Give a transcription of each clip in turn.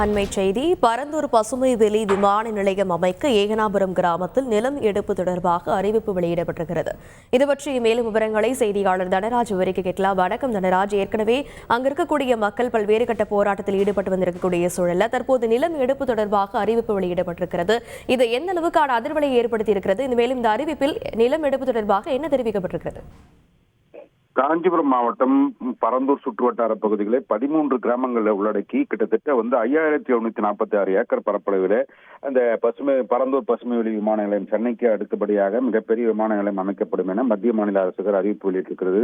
அண்மை செய்தி. பரந்தூர் பசுமை வெளி விமான நிலையம் அமைக்க ஏகனாபுரம் கிராமத்தில் நிலம் எடுப்பு தொடர்பாக அறிவிப்பு வெளியிடப்பட்டிருக்கிறது. இது பற்றி மேலும் விவரங்களை செய்தியாளர் தனராஜ் விவரிக்க கேட்கலாம். வணக்கம் தனராஜ். ஏற்கனவே அங்க இருக்கக்கூடிய மக்கள் பல்வேறு கட்ட போராட்டத்தில் ஈடுபட்டு வந்திருக்கக்கூடிய சூழல்ல தற்போது நிலம் எடுப்பு தொடர்பாக அறிவிப்பு வெளியிடப்பட்டிருக்கிறது. இது எந்த அளவுக்கான அதிர்வலை ஏற்படுத்தி இருக்கிறது? மேலும் இந்த அறிவிப்பில் நிலம் எடுப்பு தொடர்பாக என்ன தெரிவிக்கப்பட்டிருக்கிறது? காஞ்சிபுரம் மாவட்டம் பரந்தூர் சுற்றுவட்டார பகுதிகளை 13 கிராமங்களை உள்ளடக்கி கிட்டத்தட்ட 5746 ஏக்கர் பரப்பளவில் அந்த பரந்தூர் பசுமை வெளி விமான நிலையம் சென்னைக்கு அடுத்தபடியாக மிகப்பெரிய விமான நிலையம் அமைக்கப்படும் என மத்திய மாநில அரசுகள் அறிவிப்பு வெளியிட்டிருக்கிறது.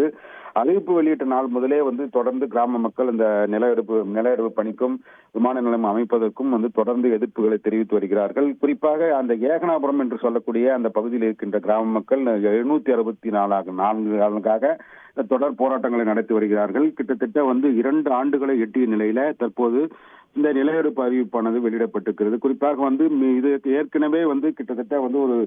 அறிவிப்பு வெளியிட்ட நாள் முதலே தொடர்ந்து கிராம மக்கள் இந்த நில எடுப்பு பணிக்கும் விமான நிலையம் அமைப்பதற்கும் தொடர்ந்து எதிர்ப்புகளை தெரிவித்து வருகிறார்கள். குறிப்பாக அந்த ஏகனாபுரம் என்று சொல்லக்கூடிய அந்த பகுதியில் இருக்கின்ற கிராம மக்கள் 764 தொடர் போராட்டங்களை நடத்தி வருகிறார்கள். கிட்டத்தட்ட 2 ஆண்டுகளை எட்டிய நிலையில தற்போது இந்த நில எடுப்பு அறிவிப்பானது வெளியிடப்பட்டிருக்கிறது. குறிப்பாக இது ஏற்கனவே கிட்டத்தட்ட ஒரு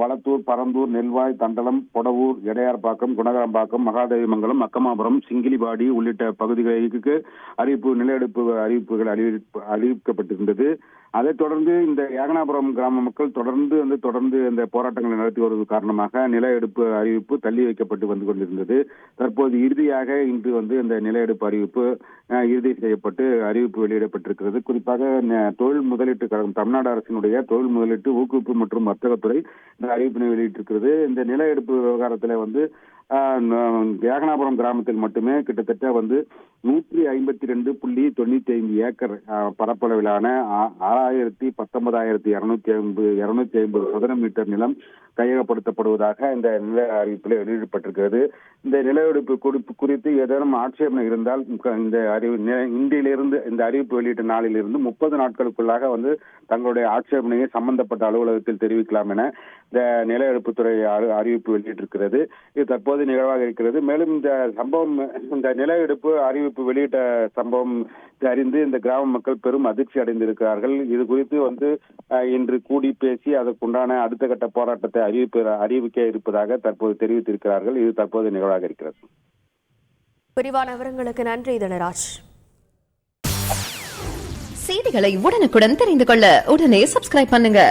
வளத்தூர், பரந்தூர், நெல்வாய், தண்டலம், பொடவூர், எடையார்பாக்கம், குணகரம்பாக்கம், மகாதேவிமங்கலம், அக்கமாபுரம், சிங்கிலிபாடி உள்ளிட்ட பகுதிகளுக்கு நில எடுப்பு அறிவிப்புகள் அறிவிக்கப்பட்டிருந்தது. அதைத் தொடர்ந்து இந்த ஏகனாபுரம் கிராம மக்கள் தொடர்ந்து இந்த போராட்டங்களை நடத்தி வருவது காரணமாக நில எடுப்பு அறிவிப்பு தள்ளி வைக்கப்பட்டு வந்து கொண்டிருந்தது. தற்போது இறுதியாக இன்று இந்த நில எடுப்பு அறிவிப்பு இறுதி செய்யப்பட்டு அறிவிப்பு வெளியிடப்பட்டிருக்கிறது. குறிப்பாக தொழில் முதலீட்டு கழகம், தமிழ்நாடு அரசினுடைய தொழில் முதலீட்டு ஊக்குவிப்பு மற்றும் வர்த்தகத்துறை இந்த அறிவிப்பினை வெளியிட்டிருக்கிறது. இந்த நில எடுப்பு விவகாரத்தில் ஏகனாபுரம் கிராமத்தில் மட்டுமே கிட்டத்தட்ட 152.95 ஏக்கர் பரப்பளவிலான 19,250 சதுர மீட்டர் நிலம் கையகப்படுத்தப்படுவதாக இந்த நில அறிவிப்பில் வெளியிடப்பட்டிருக்கிறது. இந்த நில எடுப்பு குறித்து ஏதேனும் ஆட்சேபனை இருந்தால் இந்த அறிவிப்பு வெளியிட்ட நாளிலிருந்து 30 நாட்களுக்குள்ளாக தங்களுடைய ஆட்சேபனையை சம்பந்தப்பட்ட அலுவலகத்தில் தெரிவிக்கலாம் என இந்த நில எடுப்புத்துறை அறிவிப்பு வெளியிட்டிருக்கிறது. இது தற்போது நிகழ்வாக இருக்கிறது. மேலும் இந்த நில எடுப்பு அறிவிப்பு வெளியிட்ட சம்பவம் அறிந்து இந்த கிராம மக்கள் பெரும் அதிர்ச்சி அடைந்திருக்கிறார்கள். இது குறித்து இன்று கூடி பேசி அதற்குண்டான அடுத்த கட்ட போராட்டத்தை அறிவிக்க இருப்பதாக தற்போது தெரிவித்திருக்கிறார்கள். இது தற்போது நிகழ்வாக இருக்கிறது. விரிவான விவரங்களுக்கு நன்றி தனராஜ். செய்திகளை உடனுக்குடன் தெரிந்து கொள்ள உடனே சப்ஸ்கிரைப் பண்ணுங்க.